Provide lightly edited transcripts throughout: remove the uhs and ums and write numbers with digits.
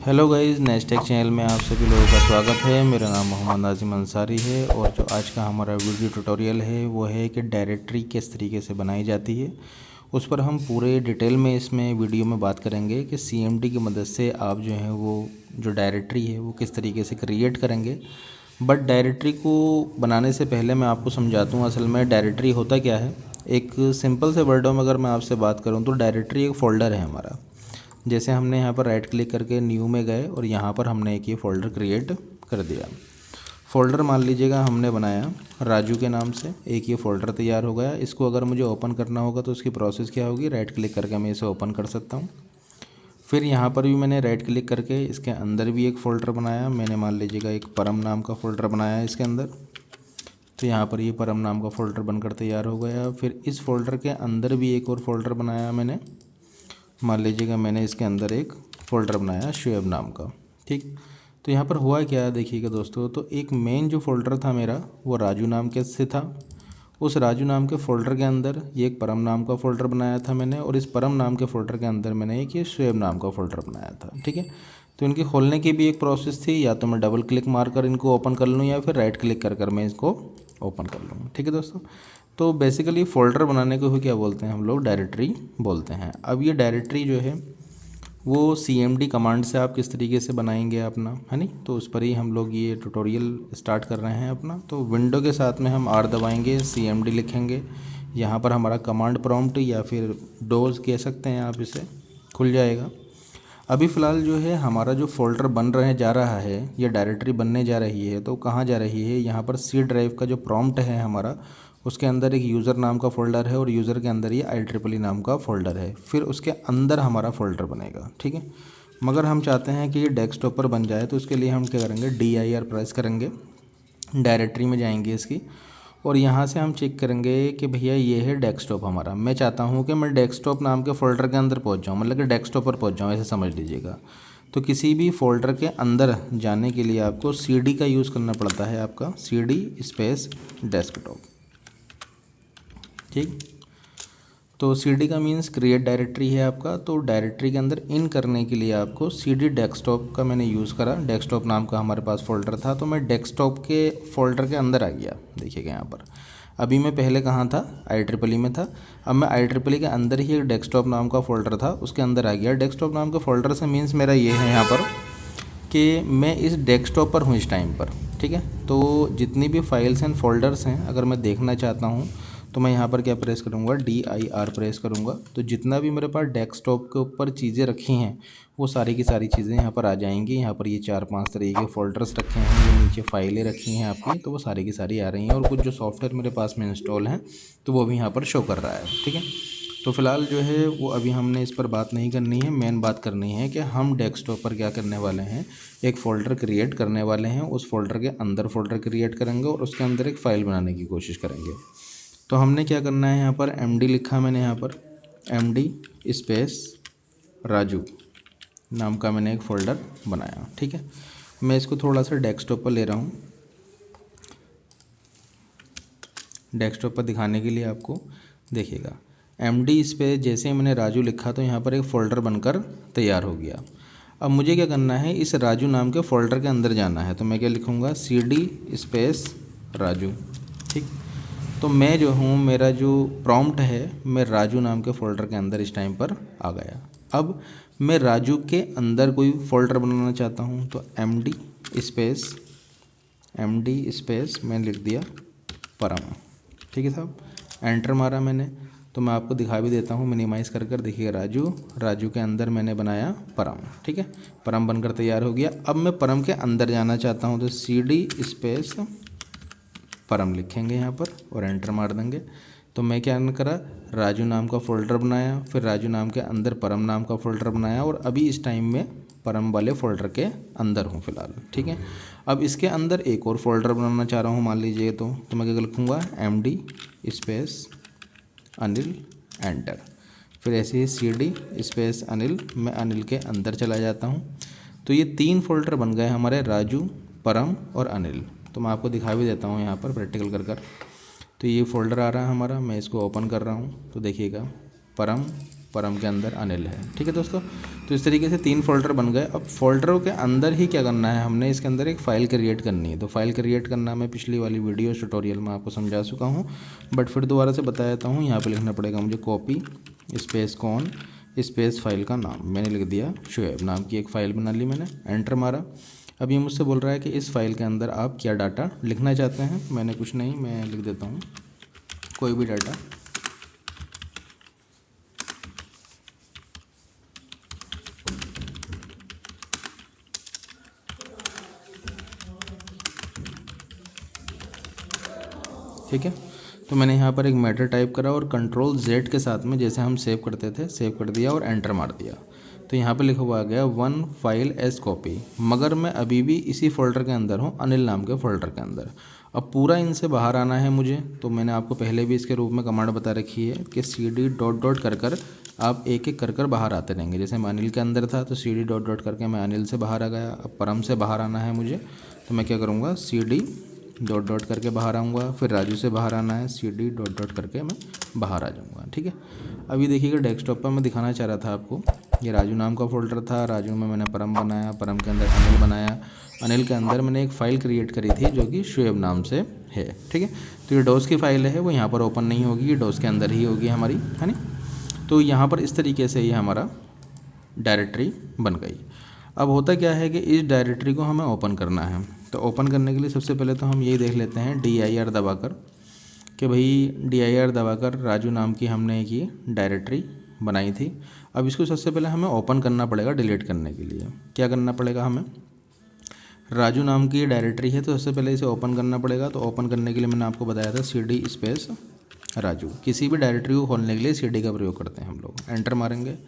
Hello guys, नेस्टेक channel में आप सभी लोगों का स्वागत है। मेरा नाम मोहम्मद नाजिम अंसारी है और जो आज का हमारा वीडियो ट्यूटोरियल है वो है कि डायरेक्टरी किस तरीके से बनाई जाती है। उस पर हम पूरे डिटेल में इसमें वीडियो में बात करेंगे कि सीएमडी की मदद से आप जो है वो जो डायरेक्टरी है वो किस तरीके से क्रिएट करेंगे। बट डायरेक्टरी को बनाने से पहले मैं आपको समझाता हूँ असल में डायरेक्टरी होता क्या है। एक सिंपल से वर्डों में अगर मैं आपसे बात करूँ तो डायरेक्टरी एक फ़ोल्डर है हमारा। जैसे हमने यहाँ पर राइट क्लिक करके न्यू में गए और यहाँ पर हमने एक ये फ़ोल्डर क्रिएट कर दिया। फ़ोल्डर मान लीजिएगा हमने बनाया राजू के नाम से, एक ये फ़ोल्डर तैयार हो गया। इसको अगर मुझे ओपन करना होगा तो उसकी प्रोसेस क्या होगी, राइट क्लिक करके मैं इसे ओपन कर सकता हूँ। फिर यहाँ पर भी मैंने राइट क्लिक करके इसके अंदर भी एक फ़ोल्डर बनाया। मैंने मान लीजिएगा एक परम नाम का फ़ोल्डर बनाया इसके अंदर, तो यहाँ पर ये परम नाम का फ़ोल्डर बनकर तैयार हो गया। फिर इस फ़ोल्डर के अंदर भी एक और फ़ोल्डर बनाया मैंने, मान लीजिएगा मैंने इसके अंदर एक फ़ोल्डर बनाया शुएब नाम का। ठीक, तो यहाँ पर हुआ क्या देखिएगा दोस्तों, तो एक मेन जो फ़ोल्डर था मेरा वो राजू नाम के से था। उस राजू नाम के फ़ोल्डर के अंदर ये एक परम नाम का फ़ोल्डर बनाया था मैंने, और इस परम नाम के फ़ोल्डर के अंदर मैंने एक ये शुएब नाम का फ़ोल्डर बनाया था। ठीक है, तो इनके खोलने की भी एक प्रोसेस थी, या तो मैं डबल क्लिक मारकर इनको ओपन कर लूँ या फिर राइट क्लिक कर मैं इसको ओपन कर लूँ। ठीक है दोस्तों, तो बेसिकली फ़ोल्डर बनाने को ही क्या बोलते हैं हम लोग, डायरेक्टरी बोलते हैं। अब ये डायरेक्टरी जो है वो सीएमडी कमांड से आप किस तरीके से बनाएंगे अपना, है नहीं, तो उस पर ही हम लोग ये ट्यूटोरियल स्टार्ट कर रहे हैं अपना। तो विंडो के साथ में हम आर दबाएंगे, सीएमडी लिखेंगे, यहाँ पर हमारा कमांड प्रॉम्प्ट या फिर डोज कह सकते हैं आप, इसे खुल जाएगा। अभी फ़िलहाल जो है हमारा जो फ़ोल्डर बन रहे जा रहा है, ये डायरेक्टरी बनने जा रही है, तो कहाँ जा रही है, यहाँ पर सी ड्राइव का जो प्रॉम्प्ट है हमारा, उसके अंदर एक यूज़र नाम का फ़ोल्डर है और यूज़र के अंदर ये IEEE नाम का फ़ोल्डर है। फिर उसके अंदर हमारा फ़ोल्डर बनेगा। ठीक है, मगर हम चाहते हैं कि ये डेस्कटॉप पर बन जाए, तो उसके लिए हम क्या करेंगे, DIR प्रेस करेंगे, डायरेक्टरी में जाएंगे इसकी, और यहाँ से हम चेक करेंगे कि भैया ये है डेस्कटॉप हमारा। मैं चाहता हूँ कि मैं डेस्कटॉप नाम के फ़ोल्डर के अंदर पहुँच जाऊँ, मतलब कि डेस्कटॉप पर पहुँच जाऊँ, ऐसे समझ लीजिएगा। तो किसी भी फ़ोल्डर के अंदर जाने के लिए आपको CD का यूज़ करना पड़ता है, आपका CD स्पेस डेस्कटॉप। ठीक, तो CD का मीन्स क्रिएट डायरेक्टरी है आपका। तो डायरेक्टरी के अंदर इन करने के लिए आपको CD डेस्कटॉप का मैंने यूज़ करा। डेस्कटॉप नाम का हमारे पास फ़ोल्डर था, तो मैं डेस्कटॉप के फ़ोल्डर के अंदर आ गया। देखिएगा यहाँ पर, अभी मैं पहले कहाँ था, IEEE में था। अब मैं IEEE के अंदर ही एक डेस्कटॉप नाम का फ़ोल्डर था, उसके अंदर आ गया। डेस्कटॉप नाम के फ़ोल्डर से मीन्स मेरा ये है यहाँ पर कि मैं इस डेस्कटॉप पर हूँ इस टाइम पर। ठीक है, तो जितनी भी फाइल्स एंड फोल्डर्स हैं अगर मैं देखना चाहता हूँ तो मैं यहाँ पर क्या प्रेस करूँगा, DIR प्रेस करूँगा। तो जितना भी मेरे पास डेस्कटॉप के ऊपर चीज़ें रखी हैं वो सारी की सारी चीज़ें यहाँ पर आ जाएंगी। यहाँ पर ये 4-5 तरह के फ़ोल्डर्स रखे हैं, ये नीचे फाइलें रखी हैं आपकी, तो वो सारी की सारी आ रही हैं। और कुछ जो सॉफ्टवेयर मेरे पास में इंस्टॉल हैं तो वो भी यहाँ पर शो कर रहा है। ठीक है, तो फ़िलहाल जो है वो अभी हमने इस पर बात नहीं करनी है। मेन बात करनी है कि हम डेस्कटॉप पर क्या करने वाले हैं, एक फ़ोल्डर क्रिएट करने वाले हैं। उस फ़ोल्डर के अंदर फ़ोल्डर क्रिएट करेंगे और उसके अंदर एक फ़ाइल बनाने की कोशिश करेंगे। तो हमने क्या करना है, यहाँ पर MD लिखा मैंने, यहाँ पर MD स्पेस राजू नाम का मैंने एक फ़ोल्डर बनाया। ठीक है, मैं इसको थोड़ा सा डेस्कटॉप पर ले रहा हूँ, डेस्कटॉप पर दिखाने के लिए आपको। देखिएगा MD स्पेस जैसे ही मैंने राजू लिखा तो यहाँ पर एक फ़ोल्डर बनकर तैयार हो गया। अब मुझे क्या करना है, इस राजू नाम के फ़ोल्डर के अंदर जाना है, तो मैं क्या लिखूँगा, CD स्पेस राजू। ठीक, तो मैं जो हूँ, मेरा जो प्रॉम्प्ट है, मैं राजू नाम के फ़ोल्डर के अंदर इस टाइम पर आ गया। अब मैं राजू के अंदर कोई फ़ोल्डर बनाना चाहता हूँ, तो MD स्पेस मैंने लिख दिया परम। ठीक है साहब, एंटर मारा मैंने, तो मैं आपको दिखा भी देता हूँ मिनिमाइज़ कर देखिए, राजू के अंदर मैंने बनाया परम। ठीक है, परम बनकर तैयार हो गया। अब मैं परम के अंदर जाना चाहता हूँ, तो CD स्पेस परम लिखेंगे यहाँ पर और एंटर मार देंगे। तो मैं क्या करा, राजू नाम का फ़ोल्डर बनाया, फिर राजू नाम के अंदर परम नाम का फ़ोल्डर बनाया, और अभी इस टाइम में परम वाले फ़ोल्डर के अंदर हूँ फ़िलहाल। ठीक है, अब इसके अंदर एक और फ़ोल्डर बनाना चाह रहा हूँ मान लीजिए, तो मैं क्या लिखूँगा, MD स्पेस अनिल, एंटर। फिर ऐसे ही CD स्पेस अनिल, मैं अनिल के अंदर चला जाता हूँ। तो ये 3 फ़ोल्डर बन गए हमारे, राजू, परम और अनिल। तो मैं आपको दिखा भी देता हूँ यहाँ पर प्रैक्टिकल कर। तो ये फ़ोल्डर आ रहा है हमारा, मैं इसको ओपन कर रहा हूँ, तो देखिएगा परम परम के अंदर अनिल है। ठीक है दोस्तों, तो इस तरीके से 3 फोल्डर बन गए। अब फोल्डरों के अंदर ही क्या करना है, हमने इसके अंदर एक फ़ाइल क्रिएट करनी है। तो फाइल क्रिएट करना मैं पिछली वाली वीडियो ट्यूटोरियल में आपको समझा चुका हूँ, बट फिर दोबारा से बता देता हूँ। यहाँ पे लिखना पड़ेगा मुझे कॉपी स्पेस कौन स्पेस फाइल का नाम, मैंने लिख दिया शुएब नाम की एक फ़ाइल बना ली मैंने, एंटर मारा। अब ये मुझसे बोल रहा है कि इस फाइल के अंदर आप क्या डाटा लिखना चाहते हैं। मैंने कुछ नहीं, मैं लिख देता हूँ कोई भी डाटा। ठीक है, तो मैंने यहाँ पर एक मैटर टाइप करा और कंट्रोल Z के साथ में जैसे हम सेव करते थे सेव कर दिया और एंटर मार दिया। तो यहाँ पे लिखा हुआ आ गया 1 फाइल एज कॉपी, मगर मैं अभी भी इसी फोल्डर के अंदर हूँ, अनिल नाम के फोल्डर के अंदर। अब पूरा इनसे बाहर आना है मुझे, तो मैंने आपको पहले भी इसके रूप में कमांड बता रखी है कि CD डॉट डॉट कर आप एक एक कर बाहर आते रहेंगे। जैसे मैं अनिल के अंदर था तो CD डॉट डॉट करके मैं अनिल से बाहर आ गया। अब परम से बाहर आना है मुझे, तो मैं क्या करूँगा, CD डॉट डॉट करके बाहर आऊँगा। फिर राजू से बाहर आना है, CD डॉट डॉट करके मैं बाहर आ जाऊँगा। ठीक है, अभी देखिएगा डेस्कटॉप पर मैं दिखाना चाह रहा था आपको, ये राजू नाम का फोल्डर था, राजू में मैंने परम बनाया, परम के अंदर अनिल बनाया, अनिल के अंदर मैंने एक फ़ाइल क्रिएट करी थी जो कि शुएब नाम से है। ठीक है, तो ये डॉस की फ़ाइल है, वो यहाँ पर ओपन नहीं होगी, ये डॉस के अंदर ही होगी हमारी, है ना। तो यहाँ पर इस तरीके से ये हमारा डायरेक्टरी बन गई। अब होता क्या है कि इस डायरेक्टरी को हमें ओपन करना है। तो ओपन करने के लिए सबसे पहले तो हम यही देख लेते हैं dir दबाकर कि भाई dir दबाकर राजू नाम की हमने एक ये डायरेक्टरी बनाई थी। अब इसको सबसे पहले हमें ओपन करना पड़ेगा डिलीट करने के लिए। क्या करना पड़ेगा हमें, राजू नाम की डायरेक्टरी है तो सबसे पहले इसे ओपन करना पड़ेगा। तो ओपन करने के लिए मैंने आपको बताया था CD स्पेस राजू। किसी भी डायरेक्टरी को खोलने के लिए CD का प्रयोग करते हैं हम लोग। एंटर मारेंगे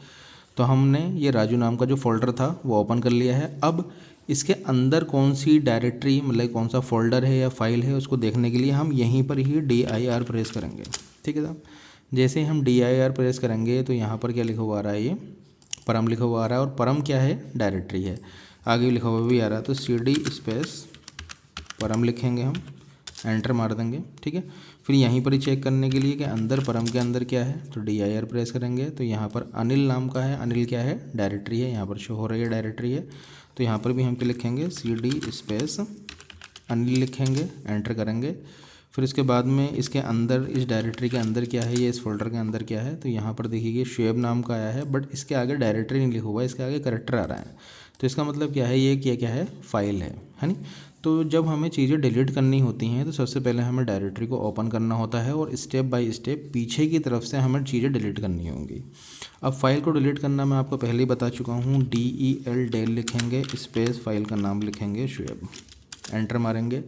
तो हमने ये राजू नाम का जो फोल्डर था वो ओपन कर लिया है। अब इसके अंदर कौन सी डायरेक्टरी, मतलब कौन सा फोल्डर है या फाइल है, उसको देखने के लिए हम यहीं पर ही dir प्रेस करेंगे। ठीक है साहब, जैसे ही हम dir प्रेस करेंगे तो यहाँ पर क्या लिखा हुआ आ रहा है, ये परम लिखा हुआ आ रहा है। और परम क्या है, डायरेक्टरी है। आगे भी लिखा हुआ भी आ रहा है, तो CD स्पेस परम लिखेंगे हम, एंटर मार देंगे। ठीक है, फिर यहीं पर ही चेक करने के लिए कि अंदर परम के अंदर क्या है, तो dir प्रेस करेंगे तो यहाँ पर अनिल नाम का है, अनिल क्या है, डायरेक्टरी है, यहाँ पर शो हो रही है डायरेक्टरी है। तो यहाँ पर भी हम क्या लिखेंगे, CD स्पेस अनिल लिखेंगे, एंटर करेंगे। फिर इसके बाद में इसके अंदर, इस डायरेक्टरी के अंदर क्या है, ये इस फोल्डर के अंदर क्या है, तो यहाँ पर देखिए शुएब नाम का आया है, बट इसके आगे डायरेक्टरी नहीं लिखा हुआ है, इसके आगे करैक्टर आ रहा है। तो इसका मतलब क्या है, ये क्या है, फाइल है नी। तो जब हमें चीज़ें डिलीट करनी होती हैं तो सबसे पहले हमें डायरेक्टरी को ओपन करना होता है और स्टेप बाय स्टेप पीछे की तरफ से हमें चीज़ें डिलीट करनी होंगी। अब फाइल को डिलीट करना मैं आपको पहले ही बता चुका हूँ, DEL लिखेंगे स्पेस फाइल का नाम लिखेंगे शुएब, एंटर मारेंगे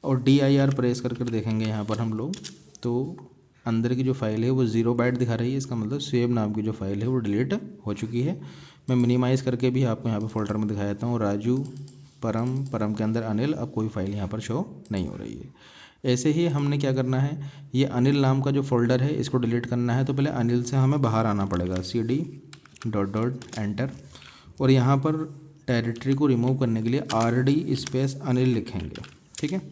और dir प्रेस कर देखेंगे यहाँ पर हम लोग, तो अंदर की जो फाइल है वो 0 बाइट दिखा रही है। इसका मतलब शुएब नाम की जो फाइल है वो डिलीट हो चुकी है। मैं मिनिमाइज़ करके भी आपको यहाँ पर फोल्डर में दिखा देता हूँ, राजू परम के अंदर अनिल, अब कोई फाइल यहाँ पर शो नहीं हो रही है। ऐसे ही हमने क्या करना है, ये अनिल नाम का जो फोल्डर है इसको डिलीट करना है। तो पहले अनिल से हमें बाहर आना पड़ेगा, CD डॉट डॉट एंटर, और यहाँ पर डायरेक्टरी को रिमूव करने के लिए RD स्पेस अनिल लिखेंगे। ठीक है,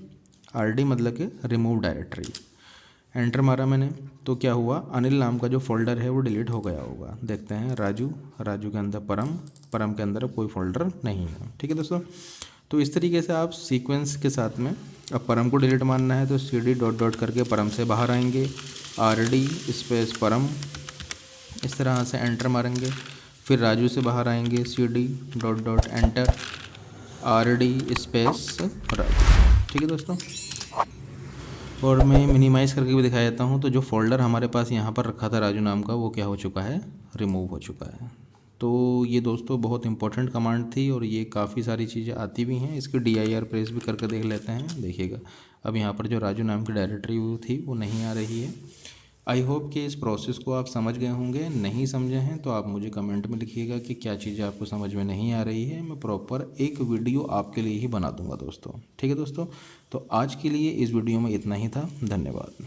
RD मतलब कि रिमूव डायरेक्टरी, एंटर मारा मैंने तो क्या हुआ, अनिल नाम का जो फोल्डर है वो डिलीट हो गया होगा। देखते हैं, राजू के अंदर परम के अंदर कोई फोल्डर नहीं है। ठीक है दोस्तों, तो इस तरीके से आप सीक्वेंस के साथ में, अब परम को डिलीट मारना है तो CD डॉट डॉट करके परम से बाहर आएंगे, RD स्पेस परम, इस तरह से एंटर मारेंगे। फिर राजू से बाहर आएंगे, CD dot dot enter, RD space Raju. ठीक है दोस्तों, और मैं मिनिमाइज़ करके भी दिखा देता हूँ। तो जो फोल्डर हमारे पास यहाँ पर रखा था राजू नाम का, वो क्या हो चुका है, रिमूव हो चुका है। तो ये दोस्तों बहुत इंपॉर्टेंट कमांड थी और ये काफ़ी सारी चीज़ें आती भी हैं। इसकी dir प्रेस भी करके देख लेते हैं। देखिएगा अब यहाँ पर जो राजू नाम की डायरेक्टरी थी वो नहीं आ रही है। आई होप कि इस प्रोसेस को आप समझ गए होंगे। नहीं समझे हैं तो आप मुझे कमेंट में लिखिएगा कि क्या चीज़ें आपको समझ में नहीं आ रही है। मैं प्रॉपर एक वीडियो आपके लिए ही बना दूंगा दोस्तों। ठीक है दोस्तों, तो आज के लिए इस वीडियो में इतना ही था। धन्यवाद।